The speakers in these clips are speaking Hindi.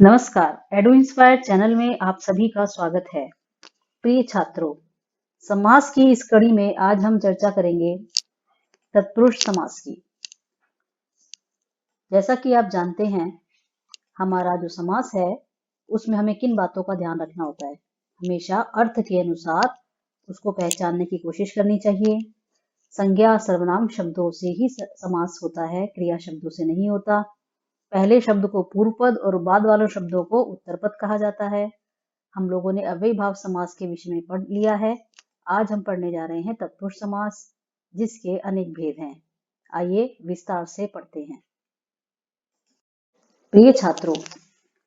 नमस्कार, एडु इंस्पायर चैनल में आप सभी का स्वागत है। प्रिय छात्रों, समास की इस कड़ी में आज हम चर्चा करेंगे तत्पुरुष समास की। जैसा कि आप जानते हैं, हमारा जो समास है उसमें हमें किन बातों का ध्यान रखना होता है। हमेशा अर्थ के अनुसार उसको पहचानने की कोशिश करनी चाहिए। संज्ञा सर्वनाम शब्दों से ही समास होता है, क्रिया शब्दों से नहीं होता। पहले शब्द को पूर्व पद और बाद वाले शब्दों को उत्तर पद कहा जाता है। हम लोगों ने अव्ययी भाव समास के विषय में पढ़ लिया है। आज हम पढ़ने जा रहे हैं तत्पुरुष समास, जिसके अनेक भेद हैं। आइए विस्तार से पढ़ते हैं। प्रिय छात्रों,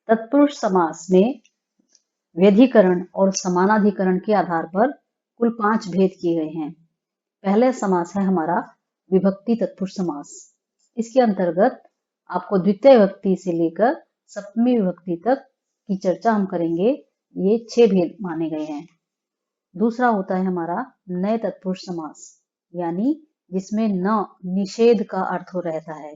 तत्पुरुष समास में व्यधिकरण और समानाधिकरण के आधार पर कुल 5 भेद किए गए हैं। पहला समास है हमारा विभक्ति तत्पुरुष समास। इसके अंतर्गत आपको द्वितीय विभक्ति से लेकर सप्तमी विभक्ति तक की चर्चा हम करेंगे। ये 6 भेद माने गए हैं। दूसरा होता है हमारा नए तत्पुरुष समास, यानी जिसमें न निषेध का अर्थ हो रहता है।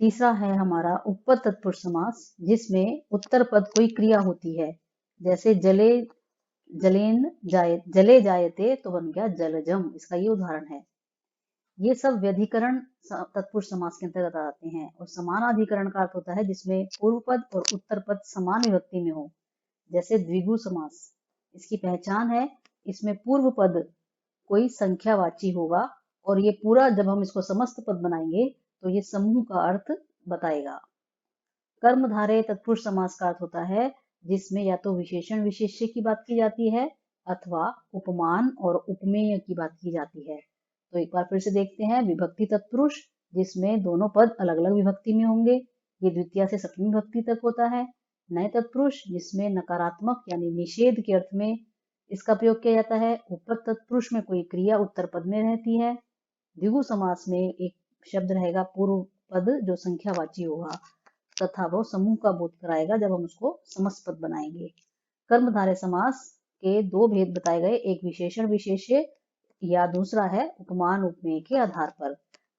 तीसरा है हमारा उपपद तत्पुरुष समास, जिसमें उत्तर पद कोई क्रिया होती है। जैसे जले जायते तो बन गया जलजम, इसका ये उदाहरण है। ये सब व्यधिकरण तत्पुरुष समास के अंतर्गत आते हैं। और समानाधिकरण का अर्थ होता है जिसमें पूर्व पद और उत्तर पद समान विभक्ति में हो, जैसे द्विगु समास। इसकी पहचान है, इसमें पूर्व पद कोई संख्यावाची होगा और ये पूरा जब हम इसको समस्त पद बनाएंगे तो ये समूह का अर्थ बताएगा। कर्मधारय तत्पुरुष समास का अर्थ होता है जिसमें या तो विशेषण विशेष्य की बात की जाती है अथवा उपमान और उपमेय की बात की जाती है। तो एक बार फिर से देखते हैं। विभक्ति तत्पुरुष, जिसमें दोनों पद अलग अलग विभक्ति में होंगे, ये द्वितीय से सप्तमी विभक्ति तक होता है। नए तत्पुरुष, जिसमें नकारात्मक यानी निषेध के अर्थ में इसका प्रयोग किया जाता है। उपपद तत्पुरुष में कोई क्रिया उत्तर पद में रहती है। द्विगु समास में एक शब्द रहेगा पूर्व पद जो संख्यावाची होगा तथा वो समूह का बोध कराएगा जब हम उसको समस्त पद बनाएंगे। कर्मधारय समास के 2 भेद बताए गए, एक विशेषण विशेष्य या दूसरा है उपमान उपमेय के आधार पर।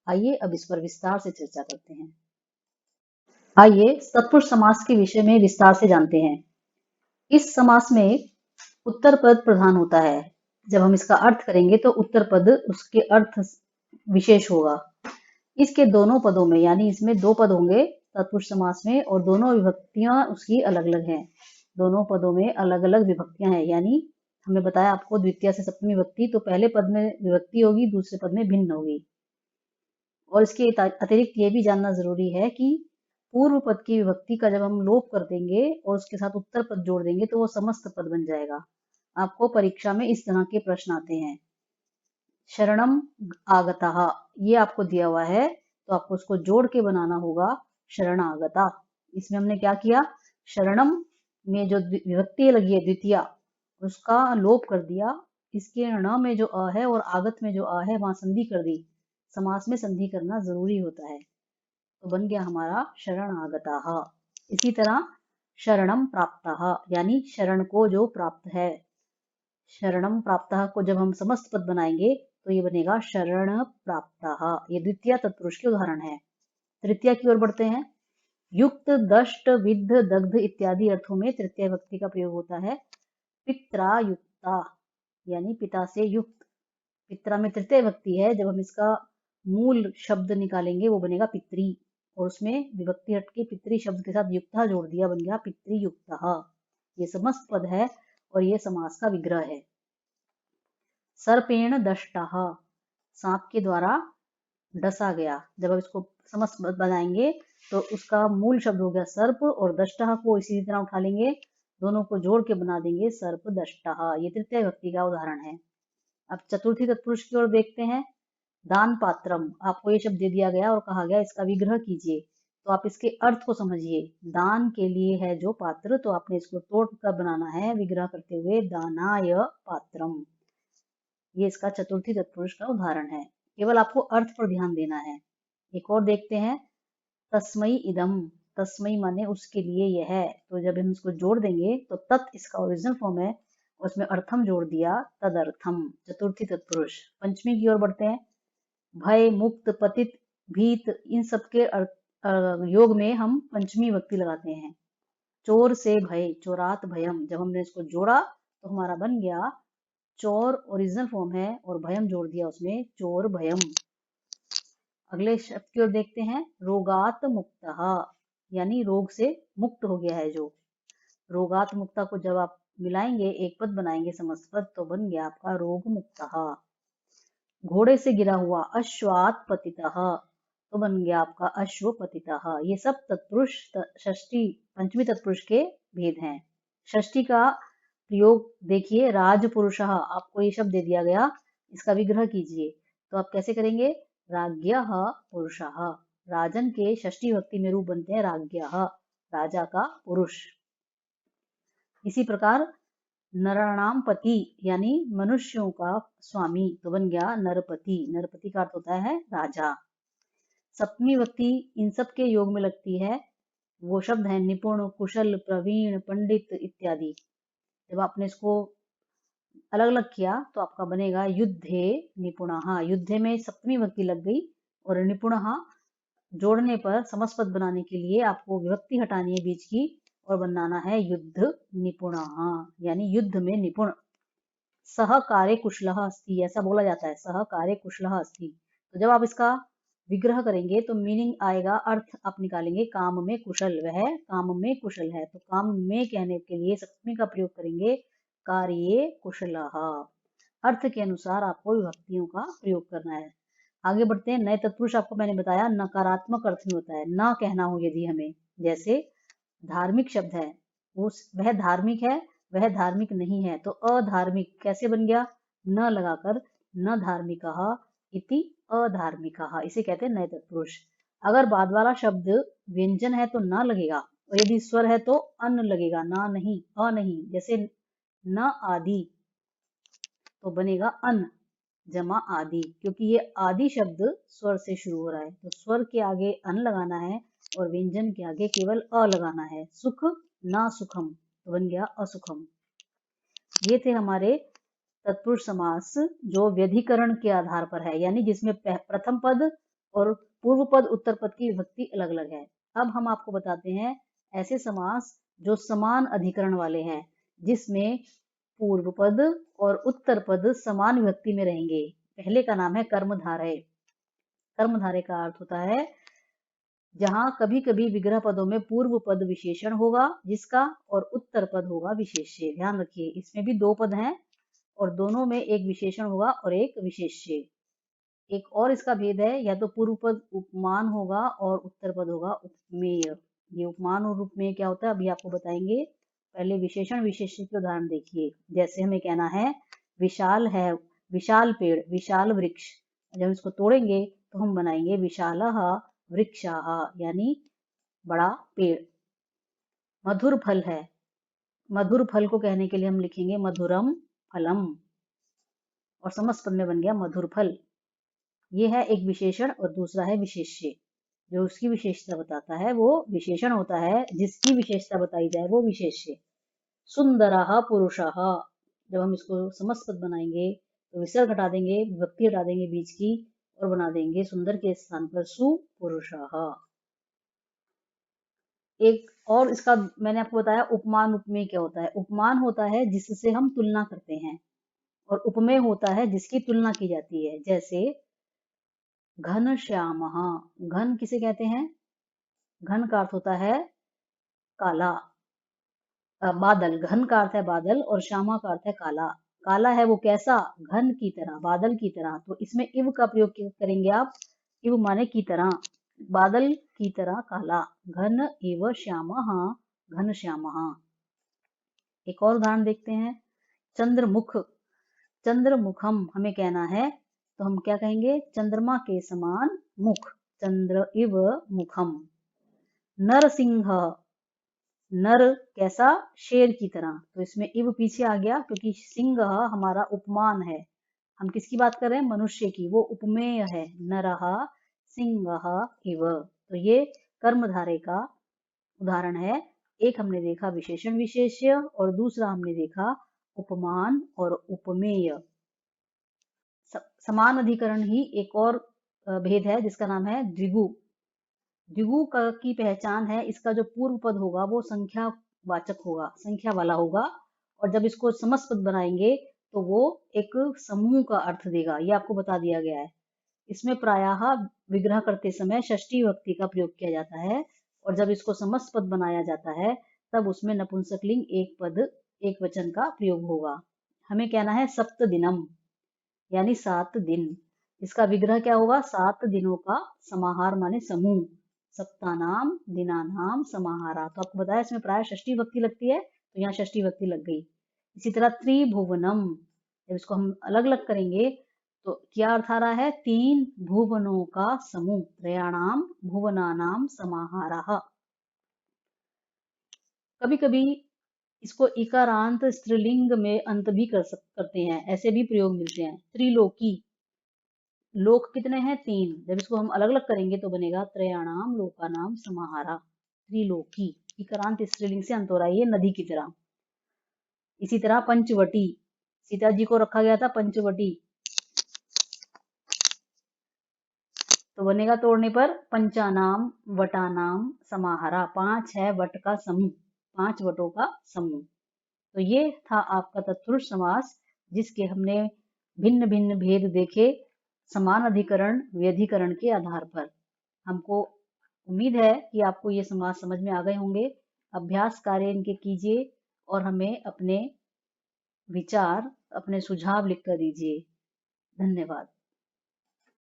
आइए अब इस पर विस्तार से चर्चा करते हैं। आइए तत्पुरुष समास के विषय में विस्तार से जानते हैं। इस समास में उत्तर पद प्रधान होता है। जब हम इसका अर्थ करेंगे तो उत्तर पद उसके अर्थ विशेष होगा। इसके दोनों पदों में, यानी इसमें 2 पद होंगे तत्पुरुष समास में और दोनों विभक्तियां उसकी अलग अलग हैं। दोनों पदों में अलग अलग विभक्तियां हैं, यानी हमने बताया आपको द्वितीय से सप्तमी विभक्ति, तो पहले पद में विभक्ति होगी, दूसरे पद में भिन्न होगी। और इसके अतिरिक्त ये भी जानना जरूरी है कि पूर्व पद की विभक्ति का जब हम लोप कर देंगे और उसके साथ उत्तर पद जोड़ देंगे तो वो समस्त पद बन जाएगा। आपको परीक्षा में इस तरह के प्रश्न आते हैं। शरणम आगता, ये आपको दिया हुआ है तो आपको उसको जोड़ के बनाना होगा शरणागता। इसमें हमने क्या किया, शरणम में जो विभक्ति लगी है द्वितीय, उसका लोप कर दिया। इसके ण में जो अ है और आगत में जो अ है वहां संधि कर दी। समास में संधि करना जरूरी होता है, तो बन गया हमारा शरणागता। इसी तरह शरणम प्राप्त, यानी शरण को जो प्राप्त है। शरणम प्राप्त को जब हम समस्त पद बनाएंगे तो ये बनेगा शरण प्राप्त। ये द्वितीय तत्पुरुष के उदाहरण है। तृतीय की ओर बढ़ते हैं। युक्त, दष्ट, विद्ध, दग्ध इत्यादि अर्थों में तृतीय विभक्ति का प्रयोग होता है। पित्रा युक्ता, यानी पिता से युक्त। पित्रा में तृतीय विभक्ति है, जब हम इसका मूल शब्द निकालेंगे वो बनेगा पितरी, और उसमें विभक्ति हट के पितरी शब्द के साथ युक्ता जोड़ दिया, बन गया पितृयुक्ता। ये समस्त पद है और ये समास का विग्रह है। सर्पेण दष्टः, सांप के द्वारा डसा गया। जब हम इसको समस्त बनाएंगे तो उसका मूल शब्द हो गया सर्प, और दष्टः को इसी तरह उठा लेंगे, दोनों को जोड़ के बना देंगे सर्प दष्टः। ये तृतीय विभक्ति का उदाहरण है। अब चतुर्थी तत्पुरुष की ओर देखते हैं। दान पात्रम, आपको ये शब्द दे दिया गया और कहा गया इसका विग्रह कीजिए, तो आप इसके अर्थ को समझिए। दान के लिए है जो पात्र, तो आपने इसको तोड़ कर बनाना है विग्रह करते हुए, दानाय पात्रम। ये इसका चतुर्थी तत्पुरुष का उदाहरण है। केवल आपको अर्थ पर ध्यान देना है। एक और देखते हैं। तस्मई इदम, तस्मई माने उसके लिए यह है, तो जब हम इसको जोड़ देंगे तो तत् इसका ओरिजिनल फॉर्म है, उसमें अर्थम जोड़ दिया, तदर्थम, चतुर्थी तत्पुरुष। पंचमी की ओर बढ़ते हैं। भय, मुक्त, पतित, भीत, इन सब के अर्थ योग में हम पंचमी विभक्ति लगाते हैं। चोर से भय, चोरात भयम, जब हमने इसको जोड़ा तो हमारा बन गया चोर ओरिजिनल फॉर्म है और भयम जोड़ दिया उसमें, चोर भयम। अगले शब्द की ओर देखते हैं, रोगात मुक्तः, यानी रोग से मुक्त हो गया है जो। रोगात मुक्ता को जब आप मिलाएंगे, एक पद बनाएंगे समस्त पद, तो बन गया आपका रोग मुक्तः। घोड़े से गिरा हुआ, अश्वात पतितः, तो बन गया आपका अश्व पतितः। ये सब तत्पुरुष षष्ठी पंचमी तत्पुरुष के भेद हैं। षष्ठी का प्रयोग देखिए, राजपुरुषः, आपको ये शब्द दे दिया गया, इसका विग्रह कीजिए, तो आप कैसे करेंगे, राज्ञः पुरुषः, राजन के षष्ठी विभक्ति में रूप बनते हैं राज्ञः, राजा का पुरुष। इसी प्रकार नराणाम पति, यानी मनुष्यों का स्वामी, तो बन गया नरपति, नरपति का अर्थ होता है राजा। सप्तमी विभक्ति इन सब के योग में लगती है, वो शब्द है निपुण, कुशल, प्रवीण, पंडित इत्यादि। जब आपने इसको अलग अलग किया तो आपका बनेगा युद्धे निपुणः, युद्धे में सप्तमी विभक्ति लग गई, और निपुणः जोड़ने पर समस्त पद बनाने के लिए आपको विभक्ति हटानी है बीच की और बनाना है युद्ध निपुणः, यानी युद्ध में निपुण। सह कार्य कुशलः अस्ति, ऐसा बोला जाता है, सह कार्य कुशलः अस्ति। तो जब आप इसका विग्रह करेंगे तो मीनिंग आएगा, अर्थ आप निकालेंगे, काम में कुशल, वह काम में कुशल है, तो काम में कहने के लिए सप्तमी का प्रयोग करेंगे, कार्ये कुशलः। अर्थ के अनुसार आपको विभक्तियों का प्रयोग करना है। आगे बढ़ते हैं, नए तत्पुरुष आपको मैंने बताया नकारात्मक अर्थ में होता है, ना कहना हो यदि हमें, जैसे धार्मिक शब्द है, वह धार्मिक है, वह धार्मिक नहीं है, तो अधार्मिक कैसे बन गया, न लगाकर, न धार्मिकः इति अधार्मिकः, इसे कहते हैं नए तत्पुरुष। अगर बाद वाला शब्द व्यंजन है तो न लगेगा, और यदि स्वर है तो अन लगेगा, ना नहीं, अ नहीं, जैसे न आदि, तो बनेगा अन जमा आदि, क्योंकि ये आदि शब्द स्वर से शुरू हो रहा है, तो स्वर के आगे अन लगाना है और व्यंजन के आगे केवल अ लगाना है। सुख ना सुखम, तो बन गया असुखम। ये थे हमारे तत्पुरुष समास जो व्यधिकरण के आधार पर है, यानी जिसमें प्रथम पद और पूर्व पद उत्तर पद की विभक्ति अलग अलग है। अब हम आपको बताते हैं ऐसे समास जो समान अधिकरण वाले हैं, जिसमें पूर्व पद और उत्तर पद समान विभक्ति में रहेंगे। पहले का नाम है कर्मधारय। कर्मधारय का अर्थ होता है जहां कभी कभी विग्रह पदों में पूर्व पद विशेषण होगा जिसका, और उत्तर पद होगा विशेष्य। ध्यान रखिए, इसमें भी दो पद हैं और दोनों में एक विशेषण होगा और एक विशेष्य। एक और इसका भेद है, या तो पूर्व पद उपमान होगा और उत्तर पद होगा उपमेय। ये उपमान और उपमेय क्या होता है अभी आपको बताएंगे। पहले विशेषण विशेष्य के उदाहरण देखिए, जैसे हमें कहना है विशाल है, विशाल पेड़, विशाल वृक्ष, जब इसको तोड़ेंगे तो हम बनाएंगे विशालः वृक्षाः, यानी बड़ा पेड़। मधुर फल है, मधुर फल को कहने के लिए हम लिखेंगे मधुरम फलम, और समस्त पद में बन गया मधुर फल। ये है एक विशेषण और दूसरा है विशेष्य। जो उसकी विशेषता बताता है वो विशेषण होता है, जिसकी विशेषता बताई जाए वो विशेष्य। सुंदरः पुरुषः, जब हम इसको समस्त पद बनाएंगे तो विसर्ग हटा देंगे, विभक्ति हटा देंगे बीच की, और बना देंगे सुंदर के स्थान पर सुपुरुषः। एक और इसका मैंने आपको बताया उपमान उपमेय क्या होता है। उपमान होता है जिससे हम तुलना करते हैं, और उपमेय होता है जिसकी तुलना की जाती है। जैसे घन श्यामः, घन किसे कहते हैं, घन का अर्थ होता है काला, बादल, घन का अर्थ है बादल और श्यामा का अर्थ है काला। काला है वो कैसा, घन की तरह, बादल की तरह, तो इसमें इव का प्रयोग करेंगे आप, इव माने की तरह, बादल की तरह काला, घन इव श्यामः, घन श्यामः। एक और उदाहरण देखते हैं, चंद्रमुख, चंद्रमुखम हमें कहना है तो हम क्या कहेंगे, चंद्रमा के समान मुख, चंद्र इव मुखम। नरसिंह, नर कैसा, शेर की तरह, तो इसमें इव पीछे आ गया क्योंकि सिंह हमारा उपमान है, हम किसकी बात कर रहे हैं, मनुष्य की, वो उपमेय है, नरः सिंहः इव। तो ये कर्मधारय का उदाहरण है। एक हमने देखा विशेषण विशेष्य और दूसरा हमने देखा उपमान और उपमेय। समान अधिकरण ही एक और भेद है जिसका नाम है द्विगु। की पहचान है, इसका जो पूर्व पद होगा वो संख्यावाचक होगा, संख्या वाला होगा, और जब इसको समास पद बनाएंगे तो वो एक समूह का अर्थ देगा। ये आपको बता दिया गया है। इसमें प्रायः विग्रह करते समय षष्ठी विभक्ति का प्रयोग किया जाता है, और जब इसको समास पद बनाया जाता है तब उसमें नपुंसकलिंग एक पद एक वचन का प्रयोग होगा। हमें कहना है सप्त दिनम, यानी 7 दिन। इसका विग्रह क्या होगा? 7 दिनों का समाहार माने समूह। सप्तानाम दिनानाम समाहारा। तो आपको बताया इसमें प्राय षष्ठी विभक्ति लगती है, तो यहाँ षष्ठी विभक्ति लग गई। इसी तरह त्रिभुवनम, जब इसको हम अलग अलग करेंगे तो क्या अर्थ आ रहा है? 3 भुवनों का समूह। त्रयाणाम भुवनानाम समाहारा। कभी कभी इसको इकारांत स्त्रीलिंग में अंत भी करते हैं, ऐसे भी प्रयोग मिलते हैं। त्रिलोकी, लोक कितने हैं? 3। जब इसको हम अलग अलग करेंगे तो बनेगा त्रयाणाम लोकानाम समाहारा। त्रिलोकी, इकारांत स्त्रीलिंग से अंत हो रहा है, ये नदी की तरह। इसी तरह पंचवटी, सीता जी को रखा गया था पंचवटी, तो बनेगा तोड़ने पर पंचानाम वटानाम समाहारा। 5 है वट का समूह, 5 वटों का समूह। तो ये था आपका तत्पुरुष समास, जिसके हमने भिन्न भिन्न भेद देखे समान अधिकरण व्यधिकरण के आधार पर। हमको उम्मीद है कि आपको ये समास समझ में आ गए होंगे। अभ्यास कार्य इनके कीजिए और हमें अपने विचार, अपने सुझाव लिख कर दीजिए। धन्यवाद।